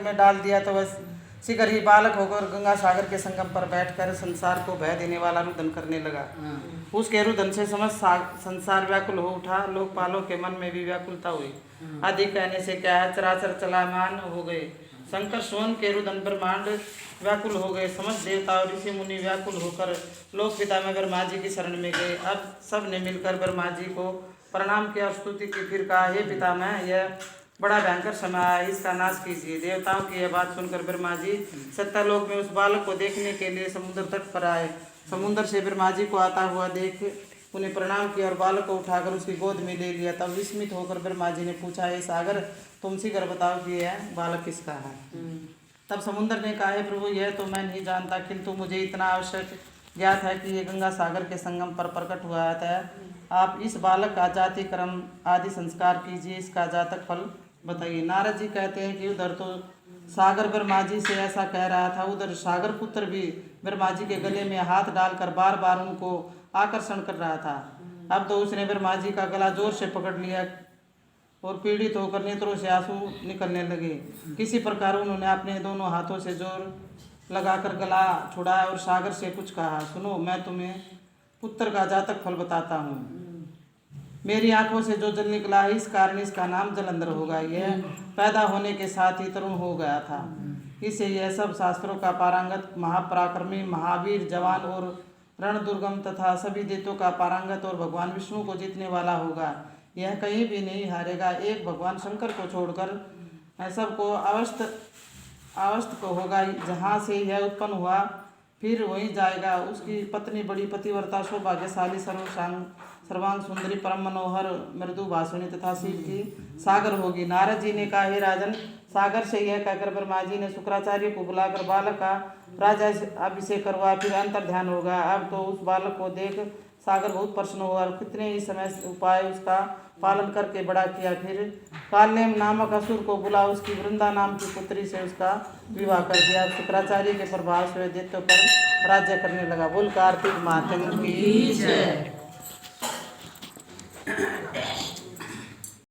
में डाल दिया तो वह शीघ्र ही बालक होकर गंगा सागर के संगम पर बैठकर संसार को भय देने वाला रुदन करने लगा। उसके रुदन से समस्त संसार व्याकुल हो उठा। लोकपालों के मन में भी व्याकुलता हुई। अधिक कहने से क्या है, चराचर चलायमान हो गए। शंकर स्वयं के रुदन ब्रह्मांड व्याकुल हो गए। समस्त देवता और ऋषि मुनि व्याकुल होकर लोक पिता में ब्रह्मा जी की शरण में गए। अब सब ने मिलकर ब्रह्मा जी को प्रणाम किया और स्तुति की। फिर कहा, हे पिता में यह बड़ा भयंकर समय है, इसका नाश कीजिए। देवताओं की यह बात सुनकर ब्रह्मा जी सत्यालोक में उस बालक को देखने के लिए समुद्र तट पर आए। समुद्र से ब्रह्मा जी को आता हुआ देख उन्हें प्रणाम किया और बालक को उठाकर उसकी गोद में ले लिया। तब विस्मित होकर ब्रह्मा जी ने पूछा, हे सागर, तुम शीघ्र बताओ कि यह बालक किसका है। तब समुद्र ने कहा, हे प्रभु, यह तो मैं नहीं जानता, किंतु मुझे इतना आवश्यक ज्ञात है कि ये गंगा सागर के संगम पर प्रकट हुआ है। आप इस बालक का जाति कर्म आदि संस्कार कीजिए, इसका जातक फल बताइए। नारद जी कहते हैं कि उधर तो सागर ब्रह्मा जी से ऐसा कह रहा था, उधर सागर पुत्र भी ब्रह्मा जी के गले में हाथ डालकर बार बार उनको आकर्षण कर रहा था। अब तो उसने ब्रह्मा जी का गला जोर से पकड़ लिया और पीड़ित होकर नेत्रों से आंसू निकलने लगे। किसी प्रकार उन्होंने अपने दोनों हाथों से जोर लगाकर गला छुड़ाया और सागर से कुछ कहा, सुनो, मैं तुम्हें पुत्र का जातक फल बताता हूँ। मेरी आंखों से जो जल निकला है, इस कारण इसका नाम जलंधर होगा। यह पैदा होने के साथ ही तरुण हो गया था। इसे यह सब शास्त्रों का पारंगत, महापराक्रमी, महावीर, जवान और रण दुर्गम तथा सभी दैत्यों का पारंगत और भगवान विष्णु को जीतने वाला होगा। यह कहीं भी नहीं हारेगा। एक भगवान शंकर को छोड़कर सबको अवस्थ को होगा। जहाँ से यह उत्पन्न हुआ फिर वहीं जाएगा। उसकी पत्नी बड़ी पतिव्रता, सौभाग्यशाली, सर्वांग सुंदरी, परम मनोहर, मृदु भाषिणी तथा शिव की सागर होगी। नारद जी ने कहा, हे राजन, सागर से यह कहकर ब्रह्मा जी ने शुक्राचार्य को बुलाकर बालक का राजा अभिषेक करवा। फिर अंतर ध्यान होगा। अब तो उस बालक को देख सागर बहुत प्रसन्न हुआ और कितने ही समय उपाय उसका पालन करके बड़ा किया। फिर कालनेम नामक असुर को बुला उसकी वृंदा नाम की पुत्री से उसका विवाह कर दिया। शुक्राचार्य के प्रभाव से दैत्यों पर राज्य करने लगा। बोल कार्तिक माता की जय।